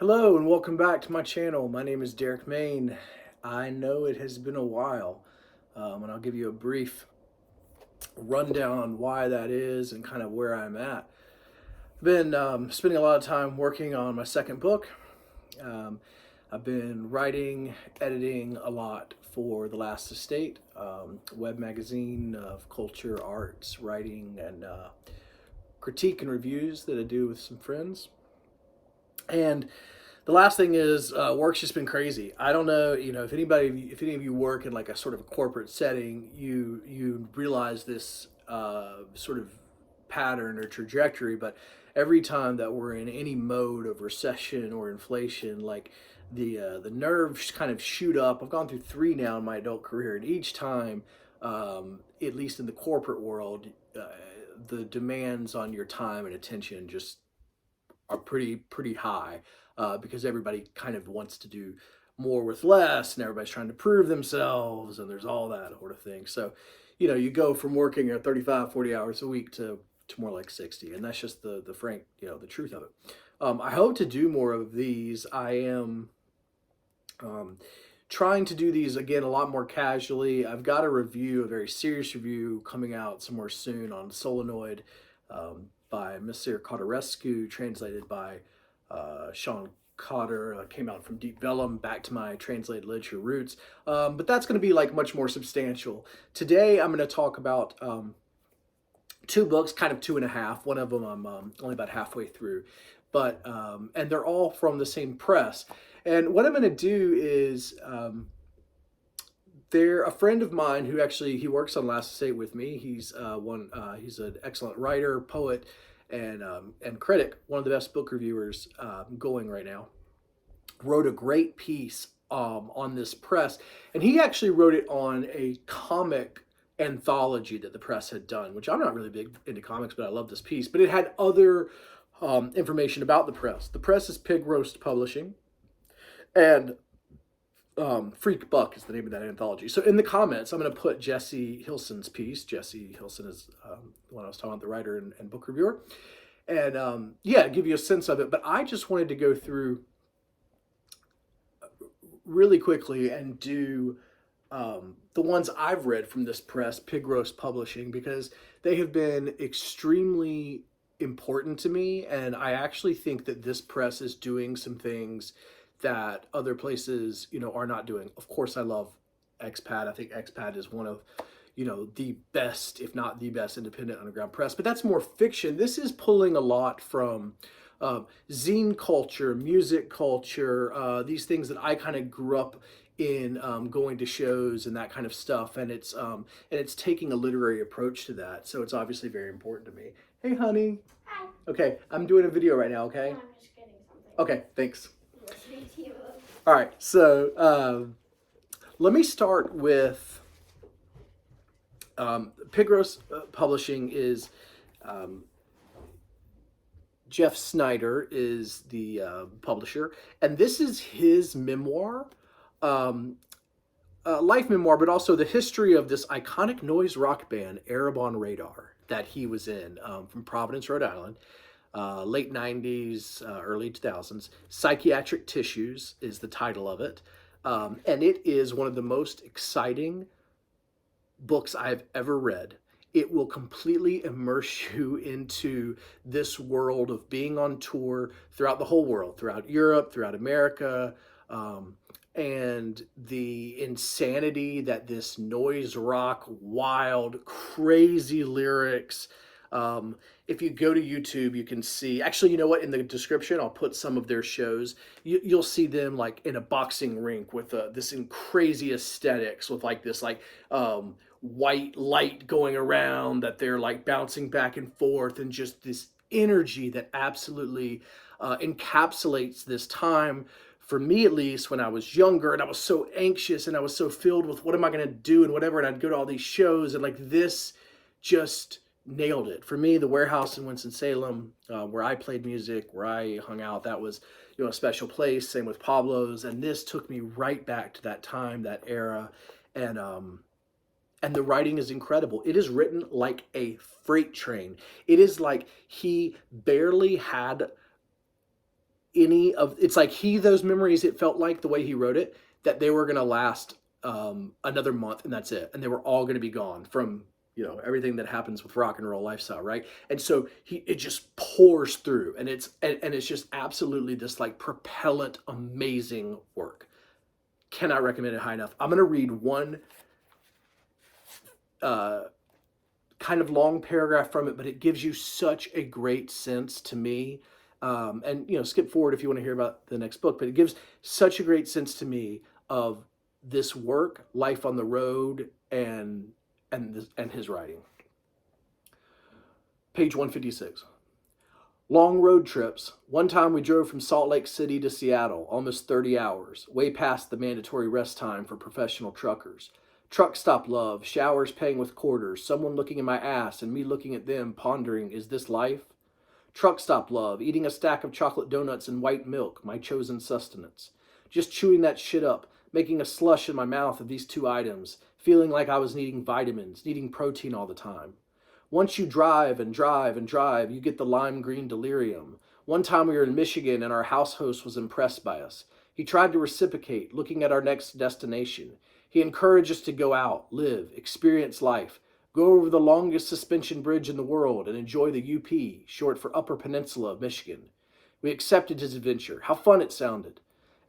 Hello and welcome back to my channel. My name is Derek Main. I know it has been a while, and I'll give you a brief rundown on why that is and kind of where I'm at. I've been spending a lot of time working on my second book. Um, I've been writing, editing a lot for The Last Estate, web magazine of culture, arts, writing, and critique and reviews that I do with some friends. And the last thing is work's just been crazy. I don't know, if any of you work in like a sort of a corporate setting, you realize this sort of pattern or trajectory. But every time that we're in any mode of recession or inflation, like the nerves kind of shoot up. I've gone through three now in my adult career, and each time, at least in the corporate world, the demands on your time and attention just are pretty high, because everybody kind of wants to do more with less, and everybody's trying to prove themselves, and there's all that sort of thing. So, you go from working at 35, 40 hours a week to more like 60, and that's just the frank, the truth of it. I hope to do more of these. I am trying to do these again a lot more casually. I've got a very serious review coming out somewhere soon on Solenoid, by Mr. Carterescu, translated by Sean Cotter. Came out from Deep Vellum, back to my translated literature roots. But that's going to be like much more substantial. Today I'm going to talk about two books, kind of two and a half. One of them I'm only about halfway through, but and they're all from the same press. And what I'm going to do is they're a friend of mine who actually he works on Last Estate with me. He's he's an excellent writer, poet, and critic. One of the best book reviewers going right now. Wrote a great piece on this press, and he actually wrote it on a comic anthology that the press had done, which I'm not really big into comics, but I love this piece. But it had other information about the press. The press is Pig Roast Publishing, and Freak Buck is the name of that anthology. So in the comments, I'm going to put Jesse Hilson's piece. Jesse Hilson is the one I was talking about, the writer and book reviewer. And yeah, give you a sense of it. But I just wanted to go through really quickly and do the ones I've read from this press, Pig Roast Publishing, because they have been extremely important to me. And I actually think that this press is doing some things that other places, are not doing. Of course, I love Expat. I think Expat is one of, the best, if not the best, independent underground press. But that's more fiction. This is pulling a lot from zine culture, music culture, these things that I kind of grew up in, going to shows and that kind of stuff. And it's taking a literary approach to that. So it's obviously very important to me. Hey, honey. Hi. Okay, I'm doing a video right now. Okay. No, I'm just getting something. Okay. Thanks. Listening to you. All right, so let me start with Pig Roast Publishing is Jeff Schneider is the publisher, and this is his memoir, life memoir, but also the history of this iconic noise rock band, Arab on Radar, that he was in, from Providence, Rhode Island. Late 90s, early 2000s. Psychiatric Tissues is the title of it. And it is one of the most exciting books I've ever read. It will completely immerse you into this world of being on tour throughout the whole world, throughout Europe, throughout America, and the insanity that this noise rock, wild, crazy lyrics. If you go to YouTube, you can see, actually, you know what, in the description, I'll put some of their shows. You'll see them like in a boxing rink with this crazy aesthetics with like this white light going around that they're like bouncing back and forth, and just this energy that absolutely encapsulates this time. For me, at least, when I was younger and I was so anxious and I was so filled with what am I going to do and whatever, and I'd go to all these shows, and like this just nailed it. For me, the Warehouse in Winston-Salem, where I played music, where I hung out, that was, a special place. Same with Pablo's, and this took me right back to that time, that era, and the writing is incredible. It is written like a freight train. It is like he barely had it's like those memories, it felt like the way he wrote it, that they were going to last another month and that's it. And they were all going to be gone from, everything that happens with rock and roll lifestyle. Right. And so it just pours through and it's just absolutely this like propellant, amazing work. Cannot recommend it high enough. I'm going to read one kind of long paragraph from it, but it gives you such a great sense to me. And skip forward if you want to hear about the next book, but it gives such a great sense to me of this work, life on the road, and his writing. Page 156. Long road trips. One time we drove from Salt Lake City to Seattle, almost 30 hours, way past the mandatory rest time for professional truckers. Truck stop love, showers paying with quarters, someone looking at my ass and me looking at them, pondering, is this life? Truck stop love, eating a stack of chocolate donuts and white milk, my chosen sustenance. Just chewing that shit up, making a slush in my mouth of these two items, feeling like I was needing vitamins, needing protein all the time. Once you drive and drive and drive, you get the lime green delirium. One time we were in Michigan and our house host was impressed by us. He tried to reciprocate, looking at our next destination. He encouraged us to go out, live, experience life, go over the longest suspension bridge in the world and enjoy the UP, short for Upper Peninsula of Michigan. We accepted his adventure. How fun it sounded.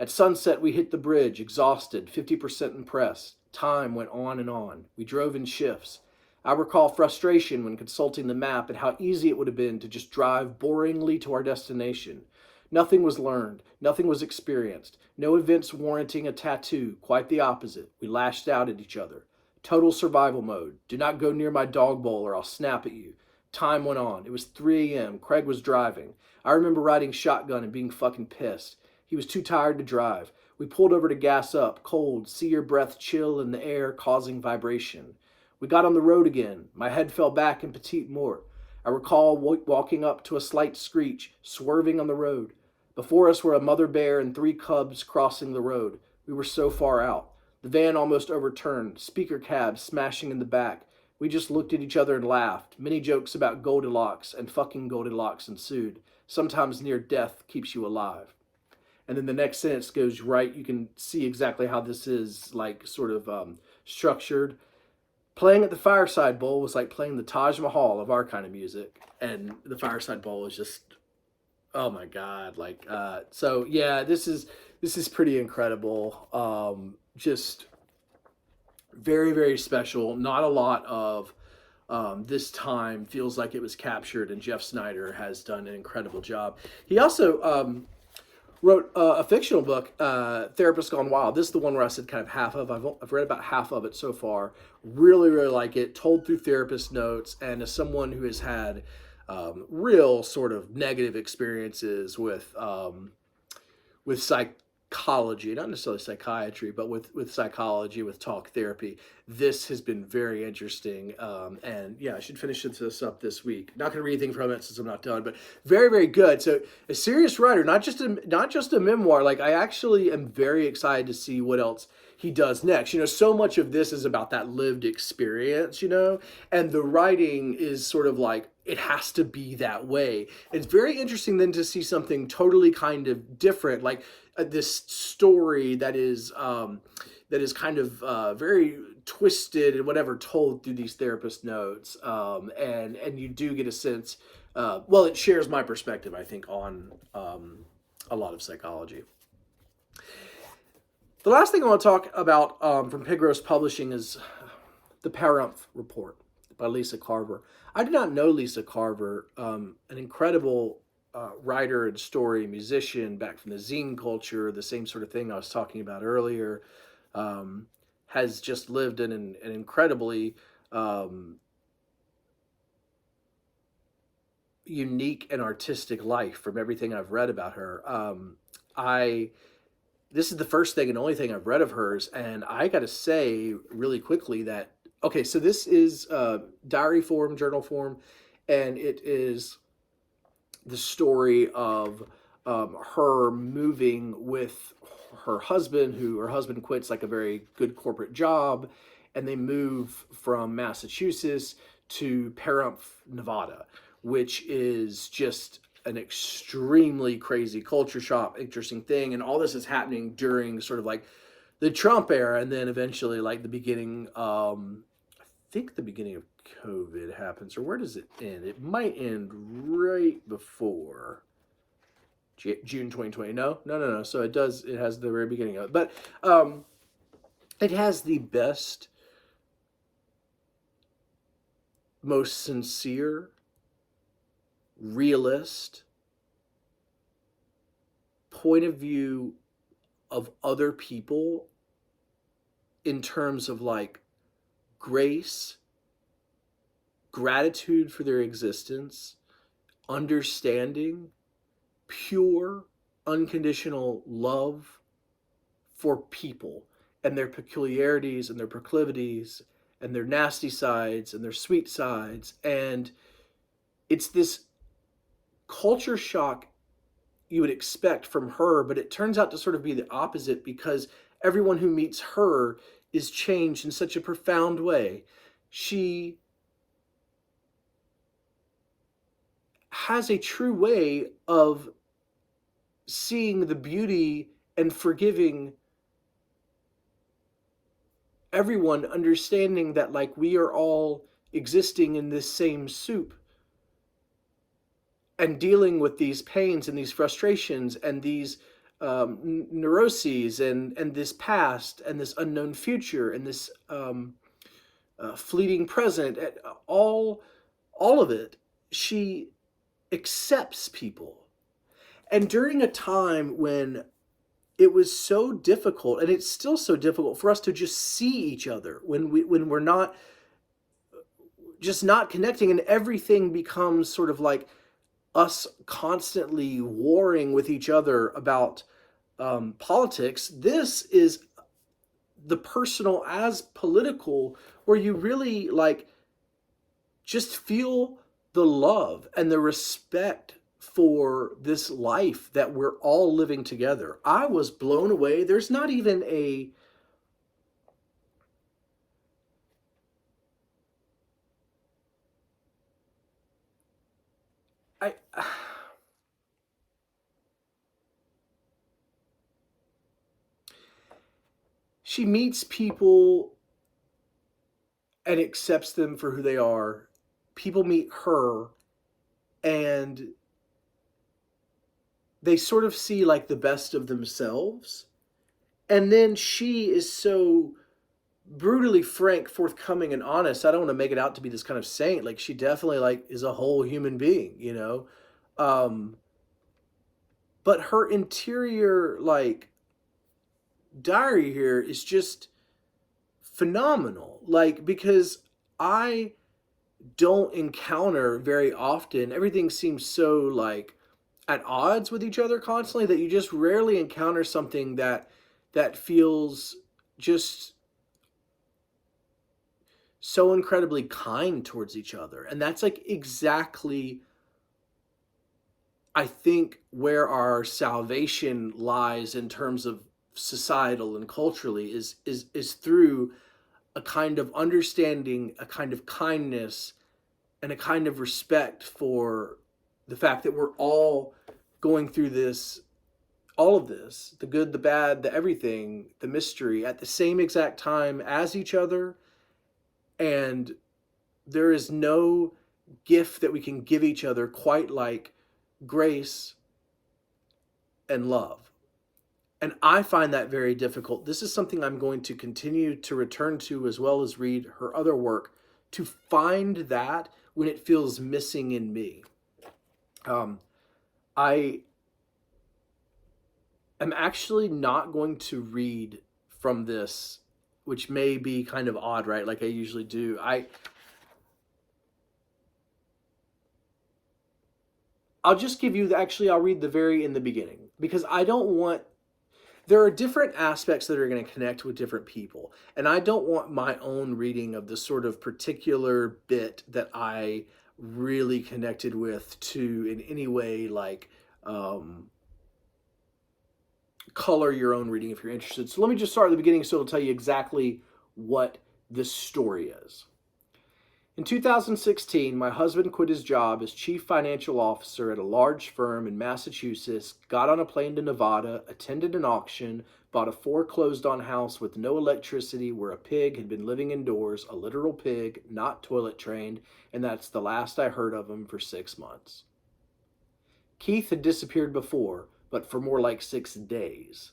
At sunset, we hit the bridge, exhausted, 50% impressed. Time went on and on. We drove in shifts. I recall frustration when consulting the map and how easy it would have been to just drive boringly to our destination. Nothing was learned. Nothing was experienced. No events warranting a tattoo. Quite the opposite. We lashed out at each other. Total survival mode. Do not go near my dog bowl or I'll snap at you. Time went on. It was 3 a.m. Craig was driving. I remember riding shotgun and being fucking pissed. He was too tired to drive. We pulled over to gas up. Cold. See your breath chill in the air, causing vibration. We got on the road again. My head fell back in petite mort. I recall walking up to a slight screech, swerving on the road. Before us were a mother bear and 3 cubs crossing the road. We were so far out. The van almost overturned, speaker cabs smashing in the back. We just looked at each other and laughed. Many jokes about Goldilocks and fucking Goldilocks ensued. Sometimes near death keeps you alive. And then the next sentence goes right. You can see exactly how this is like sort of structured. Playing at the Fireside Bowl was like playing the Taj Mahal of our kind of music. And the Fireside Bowl is just, oh my God. So yeah, this is pretty incredible. Just very, very special. Not a lot of this time feels like it was captured, and Jeff Schneider has done an incredible job. He also wrote a fictional book, Therapist Gone Wild. This is the one where I said kind of half of. I've read about half of it so far. Really, really like it. Told through therapist notes, and as someone who has had real sort of negative experiences with psychology, not necessarily psychiatry, but with psychology, with talk therapy, this has been very interesting. And yeah, I should finish this up this week. Not going to read anything from it since I'm not done, but very, very good. So a serious writer, not just a memoir. Like, I actually am very excited to see what else he does next. So much of this is about that lived experience, and the writing is sort of like, it has to be that way. It's very interesting then to see something totally kind of different, like this story that is kind of very twisted and whatever, told through these therapist notes, and you do get a sense. It shares my perspective, I think, on a lot of psychology. The last thing I want to talk about from Pig Roast Publishing is the Pahrump Report by Lisa Carver. I did not know Lisa Carver, an incredible writer and story musician back from the zine culture, the same sort of thing I was talking about earlier, has just lived in an incredibly unique and artistic life from everything I've read about her. This is the first thing and only thing I've read of hers, and I got to say really quickly that, okay, so this is diary form, journal form, and it is the story of her moving with her husband, her husband quits like a very good corporate job, and they move from Massachusetts to Pahrump, Nevada, which is just an extremely crazy culture shock, interesting thing. And all this is happening during sort of like the Trump era, and then eventually like the beginning, I think the beginning of COVID happens, or where does it end? It might end right before June 2020. No. So it does, it has the very beginning of it. But it has the best, most sincere, realist point of view of other people in terms of like grace, gratitude for their existence, understanding, pure, unconditional love for people and their peculiarities and their proclivities and their nasty sides and their sweet sides. And it's this culture shock you would expect from her, but it turns out to sort of be the opposite, because everyone who meets her is changed in such a profound way. She has a true way of seeing the beauty and forgiving everyone, understanding that like we are all existing in this same soup and dealing with these pains and these frustrations and these neuroses and this past and this unknown future and this fleeting present, and all of it. She accepts people. And during a time when it was so difficult, and it's still so difficult for us to just see each other, when we're not just not connecting, and everything becomes sort of like us constantly warring with each other about politics. This is the personal as political, where you really like just feel the love and the respect for this life that we're all living together. I was blown away. There's not even a I she meets people and accepts them for who they are. People meet her and they sort of see like the best of themselves. And then she is so brutally frank, forthcoming, and honest. I don't want to make it out to be this kind of saint. Like, she definitely like is a whole human being, you know? Um, but her interior like diary here is just phenomenal. Like, because I don't encounter very often, everything seems so like at odds with each other constantly, that you just rarely encounter something that feels just so incredibly kind towards each other. And that's like exactly, I think, where our salvation lies in terms of societal and culturally, is through a kind of understanding, a kind of kindness, and a kind of respect for the fact that we're all going through this, all of this, the good, the bad, the everything, the mystery, at the same exact time as each other. And there is no gift that we can give each other quite like grace and love. And I find that very difficult. This is something I'm going to continue to return to, as well as read her other work, to find that when it feels missing in me. I am actually not going to read from this, which may be kind of odd, right? Like I usually do. I'll just give you actually, I'll read the very in the beginning, because I don't want, there are different aspects that are going to connect with different people. And I don't want my own reading of the sort of particular bit that I really connected with to in any way like color your own reading if you're interested. So let me just start at the beginning so it'll tell you exactly what this story is. In 2016, my husband quit his job as chief financial officer at a large firm in Massachusetts, got on a plane to Nevada, attended an auction, bought a foreclosed-on house with no electricity where a pig had been living indoors, a literal pig, not toilet trained, and that's the last I heard of him for 6 months. Keith had disappeared before, but for more like 6 days.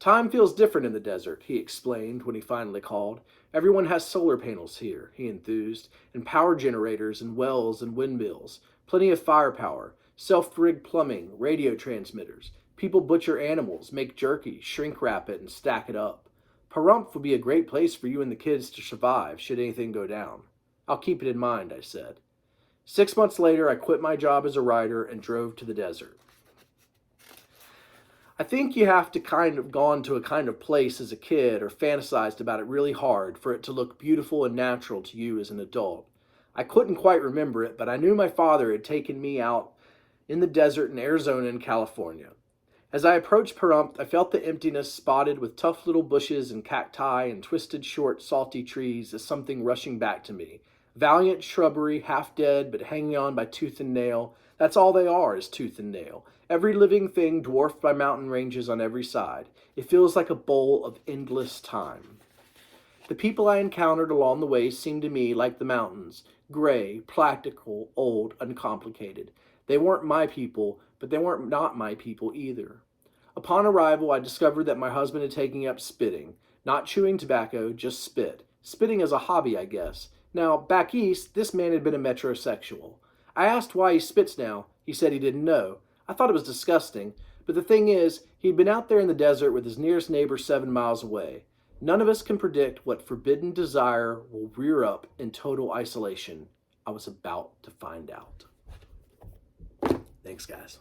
Time feels different in the desert, he explained when he finally called. Everyone has solar panels here, he enthused, and power generators and wells and windmills, plenty of firepower, self-rigged plumbing, radio transmitters. People butcher animals, make jerky, shrink wrap it, and stack it up. Pahrump would be a great place for you and the kids to survive should anything go down. I'll keep it in mind, I said. 6 months later, I quit my job as a writer and drove to the desert. I think you have to gone to a kind of place as a kid or fantasized about it really hard for it to look beautiful and natural to you as an adult. I couldn't quite remember it, but I knew my father had taken me out in the desert in Arizona and California. As I approached Pahrump, I felt the emptiness spotted with tough little bushes and cacti and twisted short salty trees as something rushing back to me. Valiant shrubbery, half dead but hanging on by tooth and nail. That's all they are, is tooth and nail. Every living thing dwarfed by mountain ranges on every side. It feels like a bowl of endless time. The people I encountered along the way seemed to me like the mountains, gray, practical, old, uncomplicated. They weren't my people, but they weren't not my people either. Upon arrival, I discovered that my husband had taken up spitting. Not chewing tobacco, just spit. Spitting as a hobby, I guess. Now, back east, this man had been a metrosexual. I asked why he spits now. He said he didn't know. I thought it was disgusting, but the thing is, he'd been out there in the desert with his nearest neighbor 7 miles away. None of us can predict what forbidden desire will rear up in total isolation. I was about to find out. Thanks, guys.